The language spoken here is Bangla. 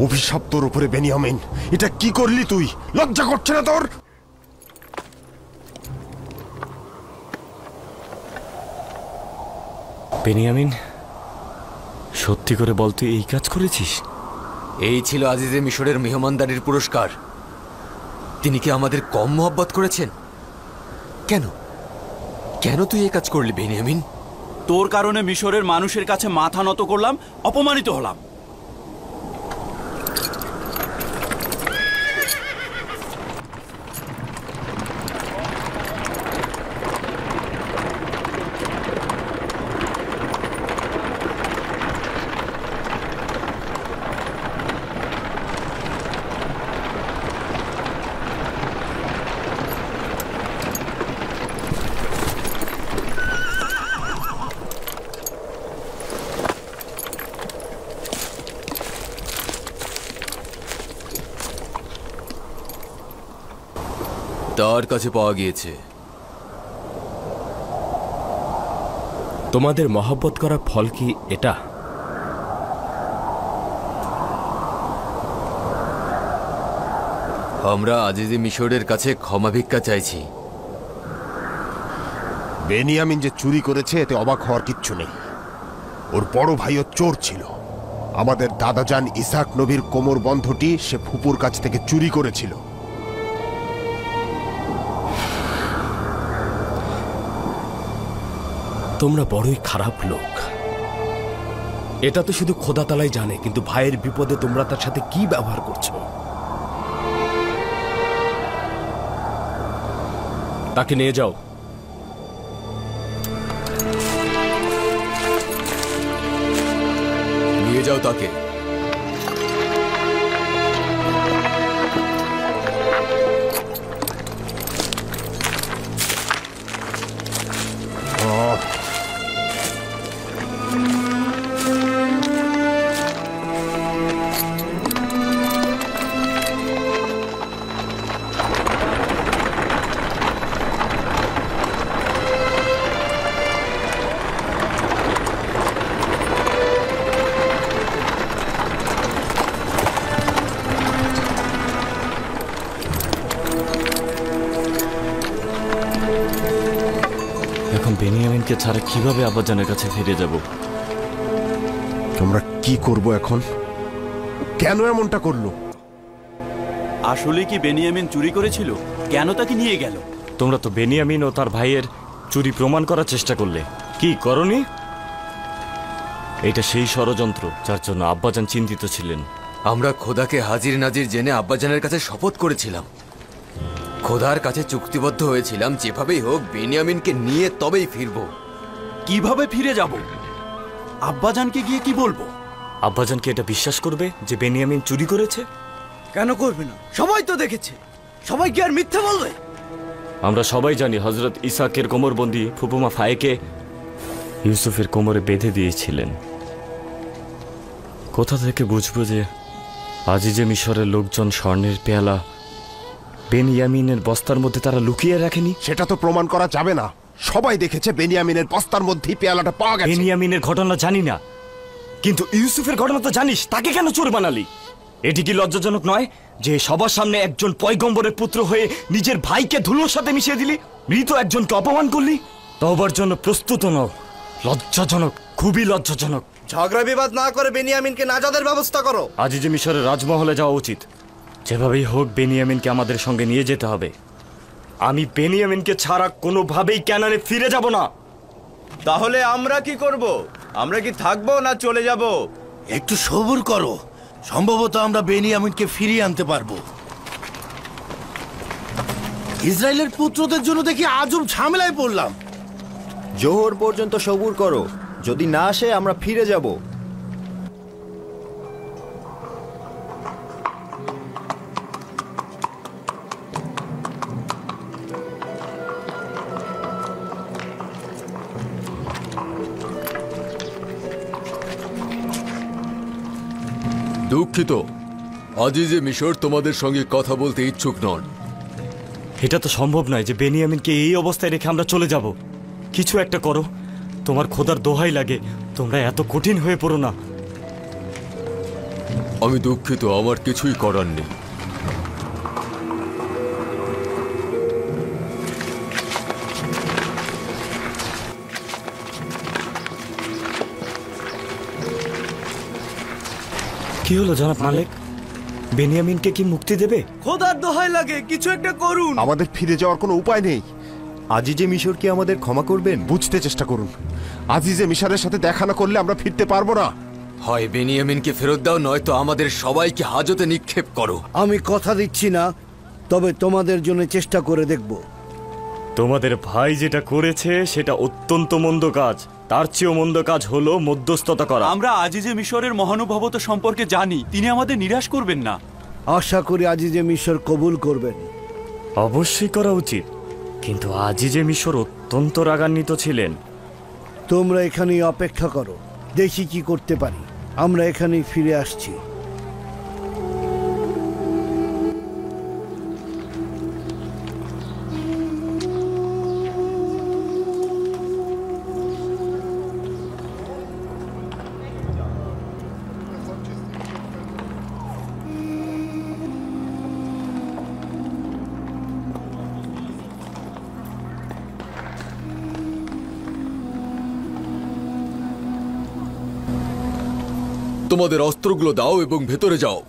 অভিশাপ তোর উপরে বেনিয়ামিন, এটা কি করলি তুই? লজ্জা করছে না তোর? বেনিয়ামিন, সত্যি করে বল তুই এই কাজ করেছিস? এই ছিল আজিজে মিশরের মেহমানদারির পুরস্কার। তিনি কি আমাদের কম মহব্বত করেছেন? কেন কেন তুই এই কাজ করলি বেনিয়ামিন? তোর কারণে মিশরের মানুষের কাছে মাথা নত করলাম, অপমানিত হলাম। তার কাছে পাওয়া গিয়েছে। তোমাদের মহব্বত করার ফল কি এটা? আমরা আজিজে মিশরের কাছে ক্ষমা ভিক্ষা চাইছি। বেনিয়ামিন যে চুরি করেছে এতে অবাক হওয়ার কিচ্ছু নেই। ওর বড় ভাইও চোর ছিল। আমাদের দাদাজান ইসাক নবীর কোমর বন্ধটি সে ফুপুর কাছ থেকে চুরি করেছিল। তোমরা বড়ই খারাপ লোক। এটা তো শুধু খোদা তালাই জানে, কিন্তু ভাইয়ের বিপদে তোমরা তার সাথে কি ব্যবহার করছো? তাকে নিয়ে যাও। নিয়ে যাও তাকে। বেনিয়ামিনকে ছাড়া কিভাবে আব্বাজানের কাছে ফিরে যাব? তোমরা কি করব এখন? কেন এমনটা করলো? আসলে কি বেনিয়ামিন চুরি করেছিল? কেন তাকে নিয়ে গেল? তোমরা তো বেনিয়ামিন ও তার ভাইয়ের চুরি প্রমাণ করার চেষ্টা করলে, কি করনি? এটা সেই ষড়যন্ত্র যার জন্য আব্বাজান চিন্তিত ছিলেন। আমরা খোদাকে হাজির নাজির জেনে আব্বাজানের কাছে শপথ করেছিলাম। খোদার কাছে চুক্তিবদ্ধ হয়েছিলাম যেভাবেই হোক বেনিয়ামিনকে নিয়ে তবেই ফিরব। কিভাবে ফিরে যাব? আব্বাজানকে গিয়ে কি বলবো? আব্বাজানকে এটা বিশ্বাস করবে যে বেনিয়ামিন চুরি করেছে? কেন করবে না? সবাই তো দেখেছে। সবাই কি আর মিথ্যা বলবে? আমরা সবাই জানি হযরত ইসাকের কোমরবন্দি ফুপুমা ফায়েকে ইউসুফের কোমরে বেঁধে দিয়েছিলেন। কোথা থেকে বুঝবো যে আজিজে মিশরের লোকজন স্বর্ণের পেয়ালা বেনিয়ামিনের বস্তার মধ্যে তারা লুকিয়ে রাখেনি? সেটা তো প্রমাণ করা যাবে না। সবাই দেখেছে বেনিয়ামিনের বস্তার মধ্যেই পেয়ালাটা পাওয়া গেছে। বেনিয়ামিনের ঘটনা জানি না, কিন্তু ইউসুফের ঘটনা তো জানিস। তাকে কেন চোর বানালি? এটি কি লজ্জাজনক নয় যে সবার সামনে একজন পয়গম্বরের পুত্র হয়ে নিজের ভাইকে ধুলোর সাথে মিশিয়ে দিলি? মৃত একজনকে অপমান করলি। তওবার জন্য প্রস্তুত নও। লজ্জাজনক, খুবই লজ্জাজনক। ঝগড়া বিবাদ না করে বেনিয়ামিনকে নাজাদের ব্যবস্থা করো। আজিজে মিশরের রাজমহলে যাওয়া উচিত। যেভাবেই হোক বেনিয়ামিনকে আমাদের সঙ্গে নিয়ে যেতে হবে। আমি বেনিয়ামিনকে ছাড়া কোনোভাবেই ক্যানানে ফিরে যাব না। তাহলে আমরা কি করব? আমরা কি থাকবো না চলে যাব? একটু সবুর করো, সম্ভবত আমরা বেনিয়ামিনকে ফিরিয়ে আনতে পারবো। ইসরায়েলের পুত্রদের জন্য দেখি আজব ঝামেলায় পড়লাম। জোহর পর্যন্ত সবুর করো, যদি না আসে আমরা ফিরে যাব। দুঃখিত, আজিজে মিশর তোমাদের সঙ্গে কথা বলতে ইচ্ছুক নন। এটা তো সম্ভব নয় যে বেনিয়ামিনকে এই অবস্থায় রেখে আমরা চলে যাব। কিছু একটা করো, তোমার খোদার দোহাই লাগে, তোমরা এত কঠিন হয়ে পড়ো না। আমি দুঃখিত, আমার কিছুই করার নেই। কি হলো জনাব মালিক? বেনিয়ামিনকে কি মুক্তি দেবে? খোদার দোহাই লাগে কিছু একটা করুন। আমাদের ফিরে যাওয়ার কোনো উপায় নেই। আজিজে মিশর কি আমাদের ক্ষমা করবেন? বুঝতে চেষ্টা করুন, আজিজে মিশরের সাথে দেখা না করলে আমরা ফিরতে পারবো না। হয় বেনিয়ামিনকে ফেরত দাও, নয়তো আমাদের সবাইকে হাজতে নিক্ষেপ করো। আমি কথা দিচ্ছি না, তবে তোমাদের জন্য চেষ্টা করে দেখব। তোমাদের ভাই যেটা করেছে সেটা অত্যন্ত মন্দ কাজ। তার চেয়েও মন্দ কাজ হলো মধ্যস্থতা করা। আমরা আজিজে মিশরের মহানুভবতা সম্পর্কে জানি, তিনি আমাদের নিরাশ করবেন না। আশা করি আজিজে মিশর কবুল করবেন। অবশ্যই করা উচিত, কিন্তু আজিজে মিশর অত্যন্ত রাগান্বিত ছিলেন। তোমরা এখানেই অপেক্ষা করো, দেখি কি করতে পারি। আমরা এখানেই ফিরে আসছি। তোমাদের অস্ত্রগুলো দাও এবং ভেতরে যাও।